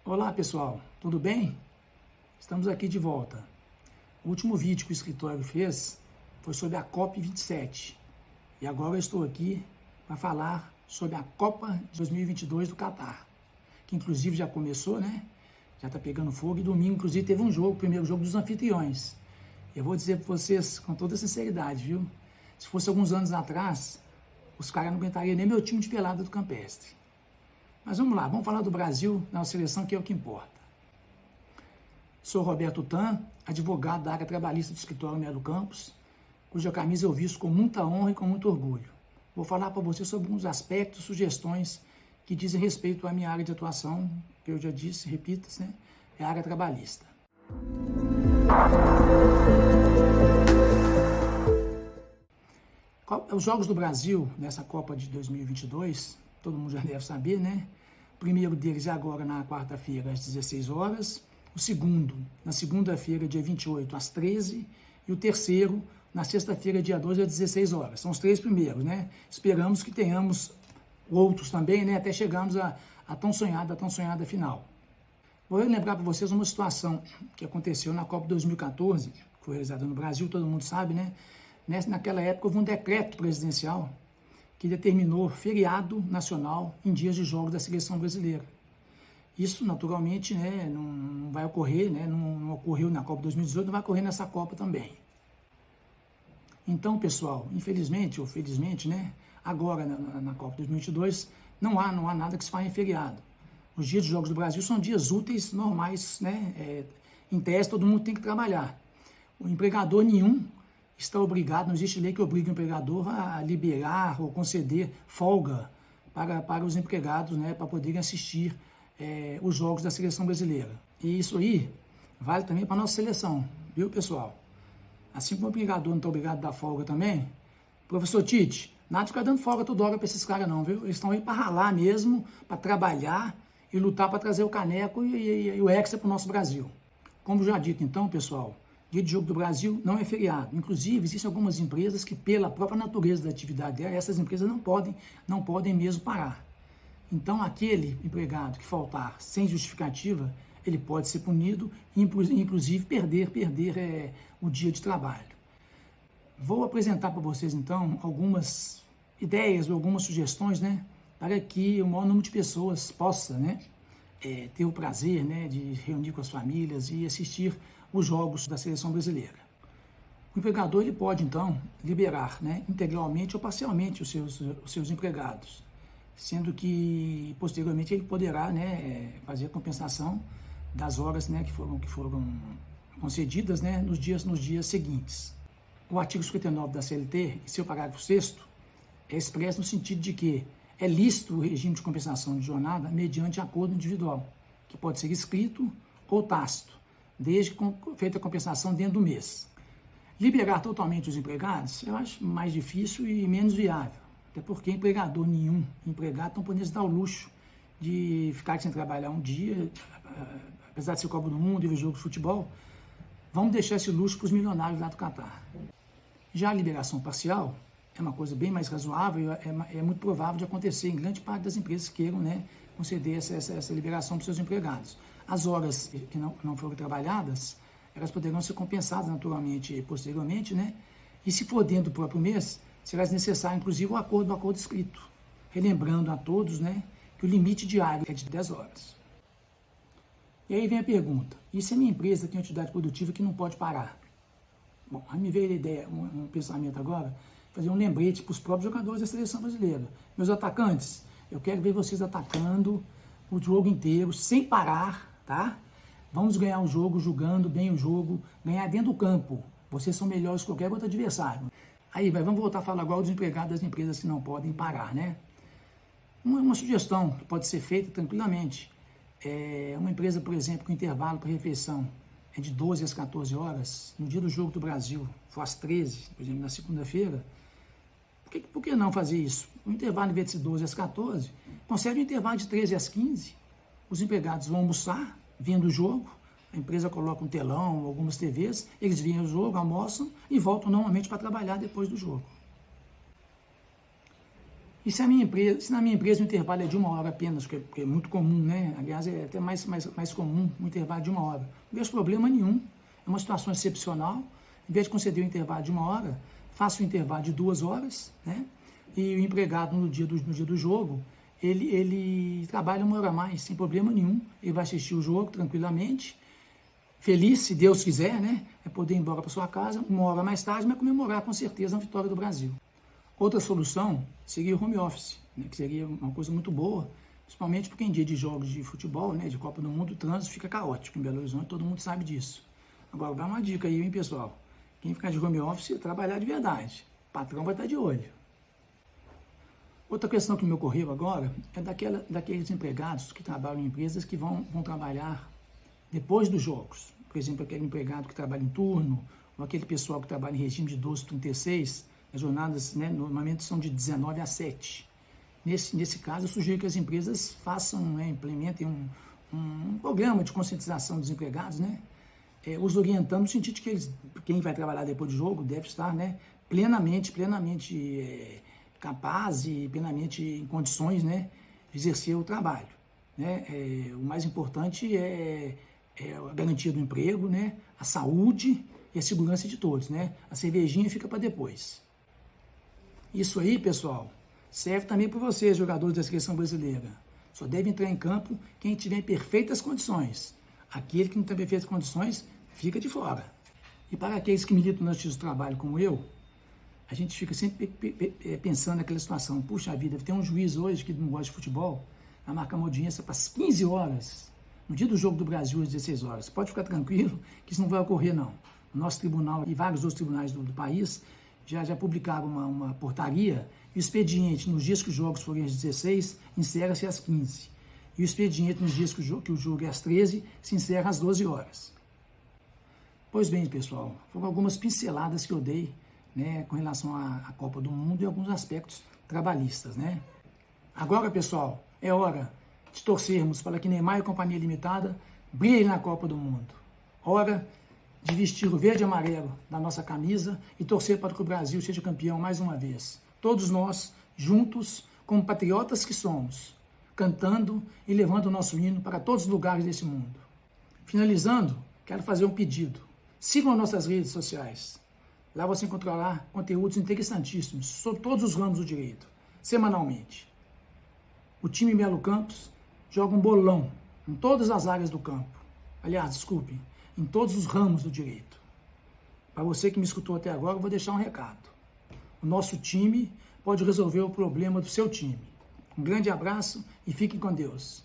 Olá pessoal, tudo bem? Estamos aqui de volta. O último vídeo que o escritório fez foi sobre a COP27 e agora eu estou aqui para falar sobre a Copa de 2022 do Catar, que inclusive já começou, né? Já está pegando fogo e domingo inclusive teve um jogo, o primeiro jogo dos anfitriões. Eu vou dizer para vocês com toda sinceridade, viu? Se fosse alguns anos atrás, os caras não aguentariam nem meu time de pelada do campestre. Mas vamos lá, vamos falar do Brasil na seleção, que é o que importa. Sou Roberto Tan, advogado da área trabalhista do escritório Melo Campos, cuja camisa eu visto com muita honra e com muito orgulho. Vou falar para você sobre alguns aspectos, sugestões que dizem respeito à minha área de atuação, que eu já disse, repito, né? É a área trabalhista. Os Jogos do Brasil nessa Copa de 2022, todo mundo já deve saber, né? O primeiro deles é agora na quarta-feira, às 16 horas. O segundo, na segunda-feira, dia 28, às 13. E o terceiro, na sexta-feira, dia 12, às 16 horas. São os três primeiros, né? Esperamos que tenhamos outros também, né? Até chegarmos à tão sonhada final. Vou lembrar para vocês uma situação que aconteceu na Copa 2014, que foi realizada no Brasil, todo mundo sabe, né? Naquela época houve um decreto presidencial que determinou feriado nacional em dias de jogos da seleção brasileira. Isso, naturalmente, né, não vai ocorrer, né, não ocorreu na Copa 2018, não vai ocorrer nessa Copa também. Então, pessoal, infelizmente ou felizmente, né, agora na Copa 2022, não há nada que se faça em feriado. Os dias de jogos do Brasil são dias úteis, normais, né, em tese todo mundo tem que trabalhar. O empregador nenhum está obrigado, não existe lei que obrigue o empregador a liberar ou conceder folga para os empregados, né, para poderem assistir os jogos da seleção brasileira. E isso aí vale também para a nossa seleção, viu, pessoal? Assim como o empregador não está obrigado a dar folga também, professor Tite, nada de ficar dando folga toda hora para esses caras não, viu? Eles estão aí para ralar mesmo, para trabalhar e lutar para trazer o caneco e o hexa para o nosso Brasil. Como já dito então, pessoal, dia de jogo do Brasil não é feriado. Inclusive, existem algumas empresas que, pela própria natureza da atividade dela, essas empresas não podem mesmo parar. Então, aquele empregado que faltar sem justificativa, ele pode ser punido e, inclusive, perder o dia de trabalho. Vou apresentar para vocês, então, algumas ideias ou algumas sugestões, né, para que o maior número de pessoas possa, né, ter o prazer, né, de reunir com as famílias e assistir os jogos da seleção brasileira. O empregador ele pode, então, liberar, né, integralmente ou parcialmente os seus empregados, sendo que, posteriormente, ele poderá, né, fazer a compensação das horas, né, que foram concedidas, né, nos dias seguintes. O artigo 59 da CLT, em seu parágrafo 6º, é expresso no sentido de que é lícito o regime de compensação de jornada mediante acordo individual, que pode ser escrito ou tácito, desde que feita a compensação dentro do mês. Liberar totalmente os empregados, eu acho mais difícil e menos viável, até porque empregador nenhum, empregado, não pode se dar o luxo de ficar sem trabalhar um dia, apesar de ser Copa do Mundo e ver jogo de futebol, vamos deixar esse luxo para os milionários lá do Catar. Já a liberação parcial é uma coisa bem mais razoável, é muito provável de acontecer em grande parte das empresas que queiram, né, conceder essa liberação para os seus empregados. As horas que não foram trabalhadas, elas poderão ser compensadas naturalmente posteriormente, né? E se for dentro do próprio mês, será necessário, inclusive, o acordo escrito, relembrando a todos, né, que o limite diário é de 10 horas. E aí vem a pergunta, e se a minha empresa tem uma atividade produtiva que não pode parar? Bom, aí me veio a ideia, um pensamento agora, fazer um lembrete para os próprios jogadores da seleção brasileira. Meus atacantes, eu quero ver vocês atacando o jogo inteiro, sem parar, tá? Vamos ganhar o jogo, jogando bem o jogo, ganhar dentro do campo. Vocês são melhores que qualquer outro adversário. Aí, vamos voltar a falar agora dos empregados das empresas que não podem parar, né? Uma sugestão que pode ser feita tranquilamente. Uma empresa, por exemplo, que o intervalo para refeição é de 12 às 14 horas, no dia do jogo do Brasil, for às 13, por exemplo, na segunda-feira, por que não fazer isso? O intervalo, em vez de ser 12 às 14, concede um intervalo de 13 às 15, os empregados vão almoçar, vendo o jogo, a empresa coloca um telão, algumas TVs, eles veem o jogo, almoçam e voltam normalmente para trabalhar depois do jogo. E se na minha empresa o intervalo é de 1 hora apenas, que é muito comum, né? Aliás, é até mais comum um intervalo de 1 hora. Não vejo problema nenhum. É uma situação excepcional. Em vez de conceder um intervalo de 1 hora, faça um intervalo de 2 horas, né? E o empregado no dia do jogo, ele trabalha 1 hora a mais, sem problema nenhum. Ele vai assistir o jogo tranquilamente, feliz, se Deus quiser, né? É poder ir embora para sua casa, 1 hora mais tarde, mas comemorar com certeza a vitória do Brasil. Outra solução seria o home office, né? Que seria uma coisa muito boa, principalmente porque em dia de jogos de futebol, né? De Copa do Mundo, o trânsito fica caótico em Belo Horizonte, todo mundo sabe disso. Agora, dá uma dica aí, hein, pessoal? Quem ficar de home office, trabalhar de verdade. O patrão vai estar de olho. Outra questão que me ocorreu agora é daqueles empregados que trabalham em empresas que vão trabalhar depois dos jogos. Por exemplo, aquele empregado que trabalha em turno, ou aquele pessoal que trabalha em regime de 12/36, as jornadas, né, normalmente são de 19 às 7. Nesse caso, eu sugiro que as empresas façam, né, implementem um programa de conscientização dos empregados, né, os orientando no sentido de que quem vai trabalhar depois do jogo deve estar, né, plenamente capaz e plenamente em condições, né, de exercer o trabalho. Né? O mais importante é a garantia do emprego, né, a saúde e a segurança de todos. Né? A cervejinha fica para depois. Isso aí, pessoal, serve também para vocês, jogadores da seleção brasileira. Só deve entrar em campo quem tiver em perfeitas condições. Aquele que não tem perfeitas condições fica de fora. E para aqueles que militam no justiça do trabalho como eu, a gente fica sempre pensando naquela situação. Puxa vida, tem um juiz hoje que não gosta de futebol, vai marcar uma audiência para as 15 horas, no dia do jogo do Brasil, às 16 horas. Pode ficar tranquilo que isso não vai ocorrer, não. O nosso tribunal e vários outros tribunais do país já publicaram uma portaria, e o expediente, nos dias que os jogos forem às 16, encerra-se às 15. E o expediente, nos dias que o jogo é às 13, se encerra às 12 horas. Pois bem, pessoal, foram algumas pinceladas que eu dei, né, com relação à Copa do Mundo e alguns aspectos trabalhistas, né? Agora, pessoal, é hora de torcermos para que Neymar e Companhia Limitada brilhem na Copa do Mundo. Hora de vestir o verde e amarelo da nossa camisa e torcer para que o Brasil seja campeão mais uma vez. Todos nós, juntos, como patriotas que somos, cantando e levando o nosso hino para todos os lugares desse mundo. Finalizando, quero fazer um pedido. Sigam as nossas redes sociais. Lá você encontrará conteúdos interessantíssimos sobre todos os ramos do direito, semanalmente. O time Melo Campos joga um bolão em todas as áreas do campo. Aliás, desculpem, em todos os ramos do direito. Para você que me escutou até agora, eu vou deixar um recado. O nosso time pode resolver o problema do seu time. Um grande abraço e fiquem com Deus.